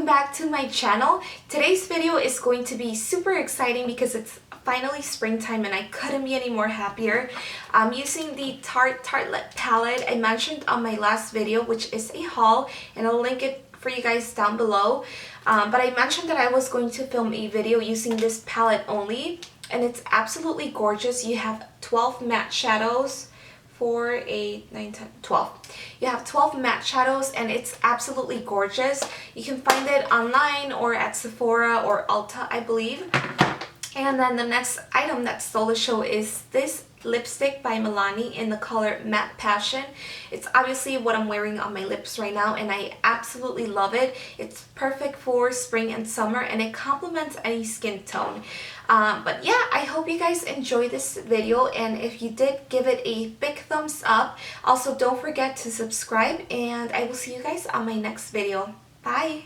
welcome back to my channel. Today's video is going to be super exciting because it's finally springtime and I couldn't be any more happier. I'm using the Tartelette palette I mentioned on my last video, which is a haul, and I'll link it for you guys down below. But I mentioned that I was going to film a video using this palette only, and it's absolutely gorgeous. You have 12 matte shadows. 4, 8, 9, 10, 12. You have 12 matte shadows and it's absolutely gorgeous. You can find it online or at Sephora or Ulta, I believe. And then the next item that stole the show is this lipstick by Milani in the color Matte Passion. It's obviously what I'm wearing on my lips right now and I absolutely love it. It's perfect for spring and summer and it complements any skin tone. But yeah, I hope you guys enjoy this video, and if you did, give it a big thumbs up. Also, don't forget to subscribe and I will see you guys on my next video. Bye!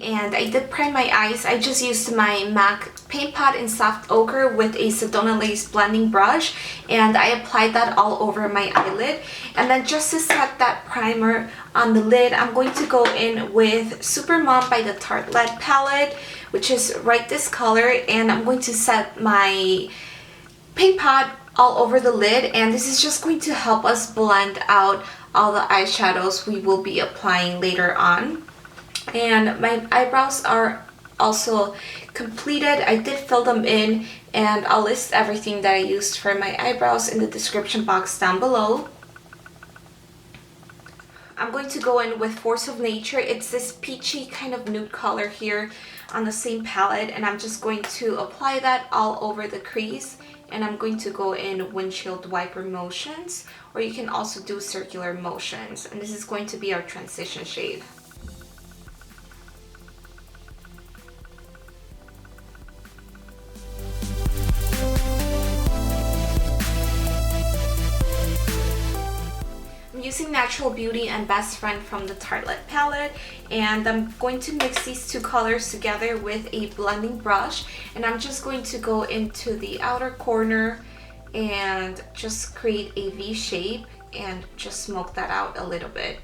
And I did prime my eyes. I just used my MAC Paint Pot in Soft Ochre with a Sedona Lace blending brush, and I applied that all over my eyelid. And then just to set that primer on the lid, I'm going to go in with Supermom by the Tartelette palette, which is right this color, and I'm going to set my paint pot all over the lid, and this is just going to help us blend out all the eyeshadows we will be applying later on. And my eyebrows are also completed. I did fill them in, and I'll list everything that I used for my eyebrows in the description box down below. I'm going to go in with Force of Nature. It's this peachy kind of nude color here on the same palette, and I'm just going to apply that all over the crease, and I'm going to go in windshield wiper motions, or you can also do circular motions, and this is going to be our transition shade. I'm using Natural Beauty and Best Friend from the Tartelette palette, and I'm going to mix these two colors together with a blending brush, and I'm just going to go into the outer corner and just create a V shape and just smoke that out a little bit.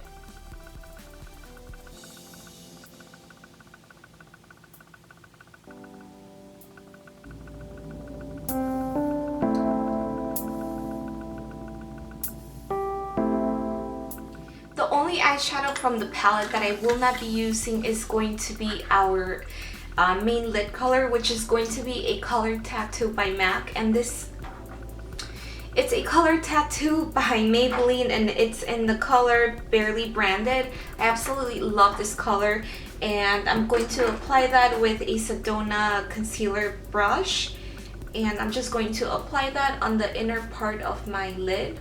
The only eyeshadow from the palette that I will not be using is going to be our main lid color, which is going to be a Color Tattoo by MAC, and it's a Color Tattoo by Maybelline, and it's in the color Barely Branded. I absolutely love this color, and I'm going to apply that with a Sedona concealer brush, and I'm just going to apply that on the inner part of my lid.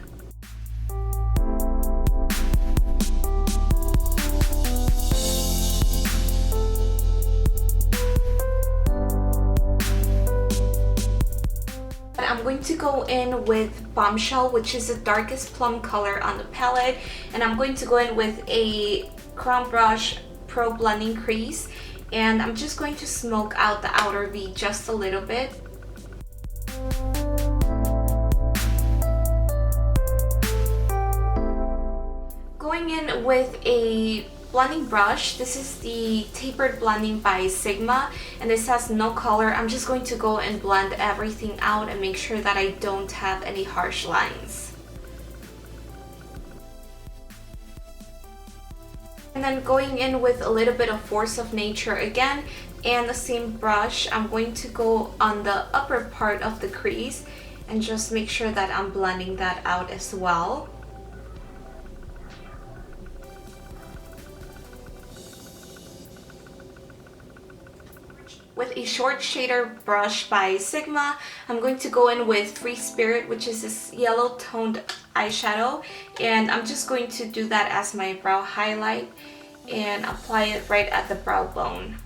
I'm going to go in with Bombshell, which is the darkest plum color on the palette, and I'm going to go in with a Crown Brush Pro Blending Crease, and I'm just going to smoke out the outer V just a little bit. Going in with a blending brush. This is the Tapered Blending by Sigma, and this has no color. I'm just going to go and blend everything out and make sure that I don't have any harsh lines. And then going in with a little bit of Force of Nature again, and the same brush, I'm going to go on the upper part of the crease and just make sure that I'm blending that out as well. With a short shader brush by Sigma, I'm going to go in with Free Spirit, which is this yellow toned eyeshadow, and I'm just going to do that as my brow highlight and apply it right at the brow bone.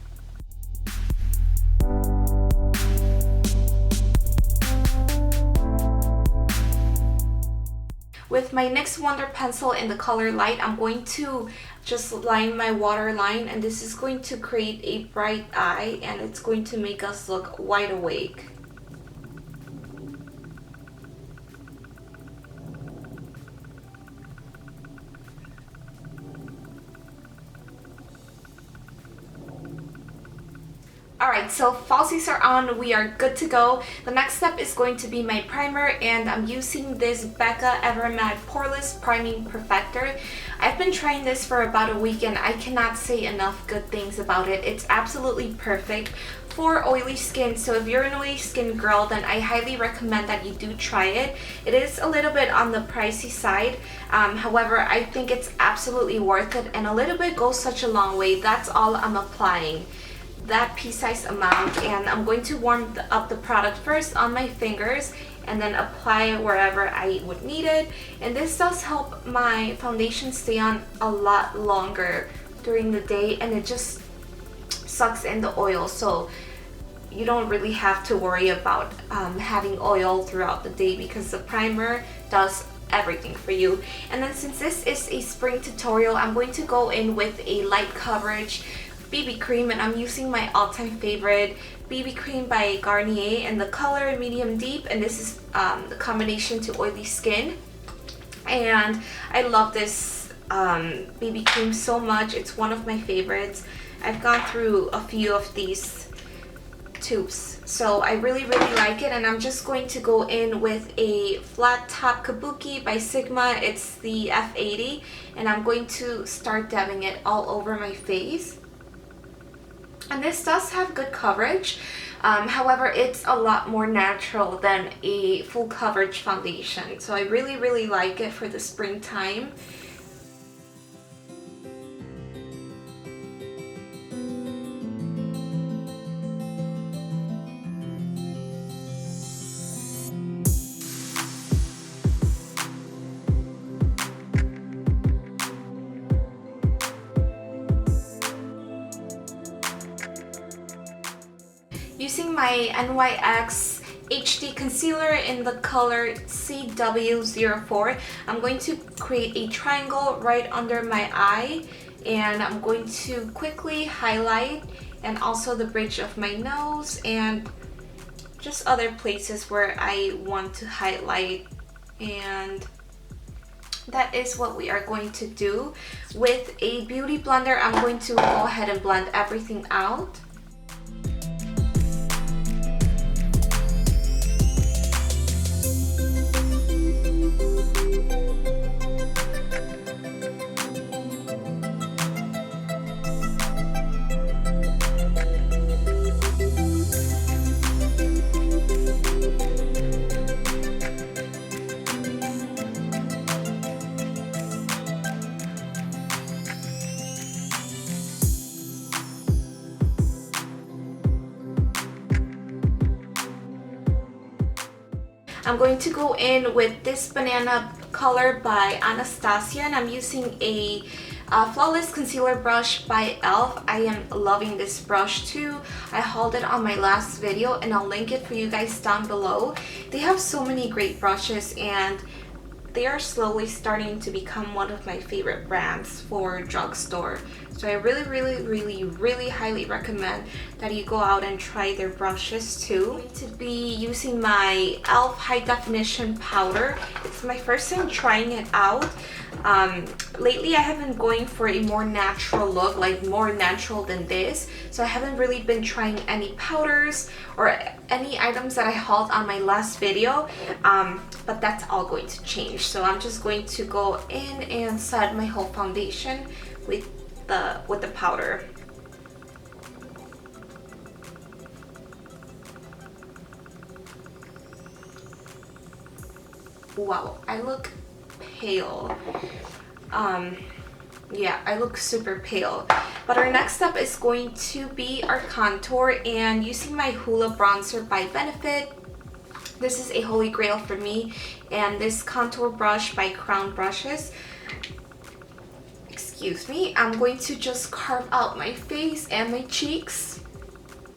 With my NYX Wonder Pencil in the color Light, I'm going to just line my waterline, and this is going to create a bright eye, and it's going to make us look wide awake. Alright, so falsies are on, we are good to go. The next step is going to be my primer, and I'm using this Becca Evermatte Poreless Priming Perfector. I've been trying this for about a week and I cannot say enough good things about it. It's absolutely perfect for oily skin, so if you're an oily skin girl, then I highly recommend that you do try it. It is a little bit on the pricey side, however, I think it's absolutely worth it, and a little bit goes such a long way. That's all I'm applying, that pea-sized amount, and I'm going to warm up the product first on my fingers and then apply it wherever I would need it. And this does help my foundation stay on a lot longer during the day, and it just sucks in the oil, so you don't really have to worry about having oil throughout the day because the primer does everything for you. And then since this is a spring tutorial, I'm going to go in with a light coverage BB cream, and I'm using my all-time favorite BB cream by Garnier in the color medium deep, and this is the combination to oily skin. And I love this BB cream so much. It's one of my favorites. I've gone through a few of these tubes, so I really like it. And I'm just going to go in with a flat top kabuki by Sigma. It's the F80, and I'm going to start dabbing it all over my face. And this does have good coverage, however, it's a lot more natural than a full coverage foundation, so I really like it for the springtime. Using my NYX HD concealer in the color CW04, I'm going to create a triangle right under my eye, and I'm going to quickly highlight, and also the bridge of my nose and just other places where I want to highlight. And that is what we are going to do. With a beauty blender, I'm going to go ahead and blend everything out. I'm going to go in with this banana color by Anastasia, and I'm using a flawless concealer brush by e.l.f. I am loving this brush too. I hauled it on my last video, and I'll link it for you guys down below. They have so many great brushes, and they are slowly starting to become one of my favorite brands for drugstore. So I really highly recommend that you go out and try their brushes too. I'm going to be using my e.l.f. High Definition Powder. It's my first time trying it out. Lately I have been going for a more natural look, like more natural than this. So I haven't really been trying any powders or any items that I hauled on my last video. But that's all going to change. So I'm just going to go in and set my whole foundation with the powder. Wow, I look pale. Yeah, I look super pale. But our next step is going to be our contour, and using my Hoola bronzer by Benefit. This is a holy grail for me, and this contour brush by Crown Brushes. Excuse me, I'm going to just carve out my face and my cheeks.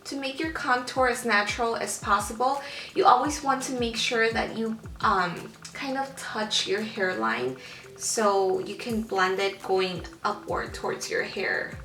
To make your contour as natural as possible, you always want to make sure that you kind of touch your hairline so you can blend it going upward towards your hair.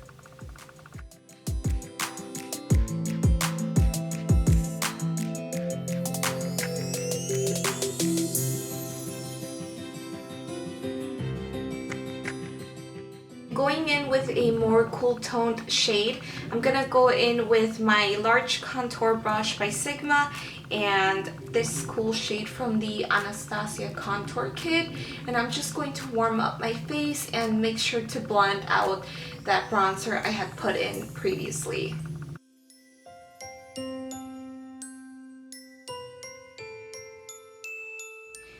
Going in with a more cool toned shade, I'm gonna go in with my large contour brush by Sigma and this cool shade from the Anastasia contour kit, and I'm just going to warm up my face and make sure to blend out that bronzer I had put in previously.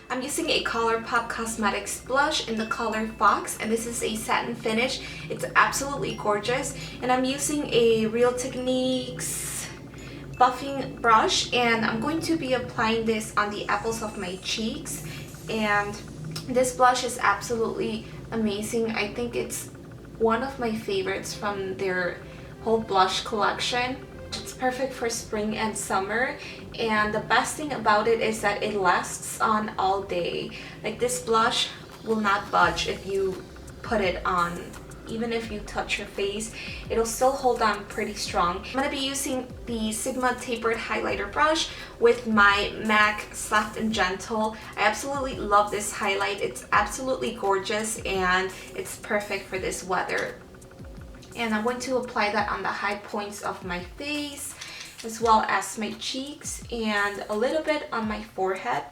I'm using a ColourPop Cosmetics blush in the color Fox, and this is a satin finish. It's absolutely gorgeous, and I'm using a Real Techniques buffing brush, and I'm going to be applying this on the apples of my cheeks. And this blush is absolutely amazing. I think it's one of my favorites from their whole blush collection. It's perfect for spring and summer, and the best thing about it is that it lasts on all day. Like, this blush will not budge if you put it on. Even if you touch your face, it'll still hold on pretty strong. I'm going to be using the Sigma tapered highlighter brush with my MAC Soft and Gentle. I absolutely love this highlight. It's absolutely gorgeous and it's perfect for this weather. And I'm going to apply that on the high points of my face, as well as my cheeks, and a little bit on my forehead,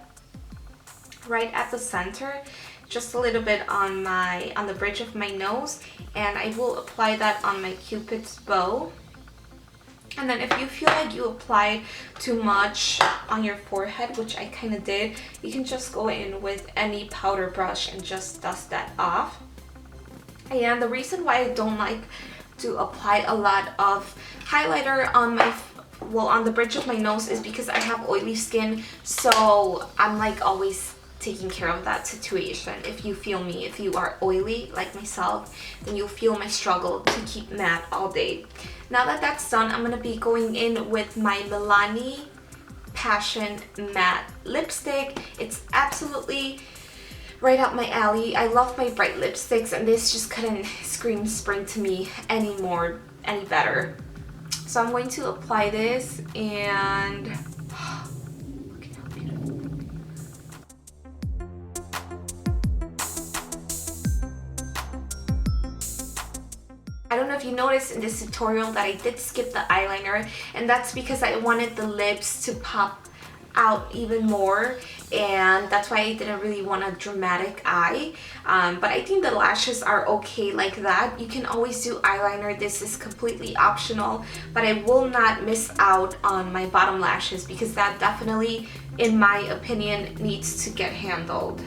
right at the center, just a little bit on the bridge of my nose, and I will apply that on my Cupid's bow. And then if you feel like you applied too much on your forehead, which I kind of did, you can just go in with any powder brush and just dust that off. And the reason why I don't like to apply a lot of highlighter on the bridge of my nose is because I have oily skin, so I'm like always taking care of that situation. If you feel me, if you are oily like myself, then you'll feel my struggle to keep matte all day. Now that that's done, I'm gonna be going in with my Milani Passion Matte Lipstick. It's absolutely right up my alley. I love my bright lipsticks, and this just couldn't scream spring to me any better. So I'm going to apply this, and look at how beautiful. I don't know if you noticed in this tutorial that I did skip the eyeliner, and that's because I wanted the lips to pop out even more, and that's why I didn't really want a dramatic eye. But I think the lashes are okay like that. You can always do eyeliner. This is completely optional, but I will not miss out on my bottom lashes because that definitely, in my opinion, needs to get handled.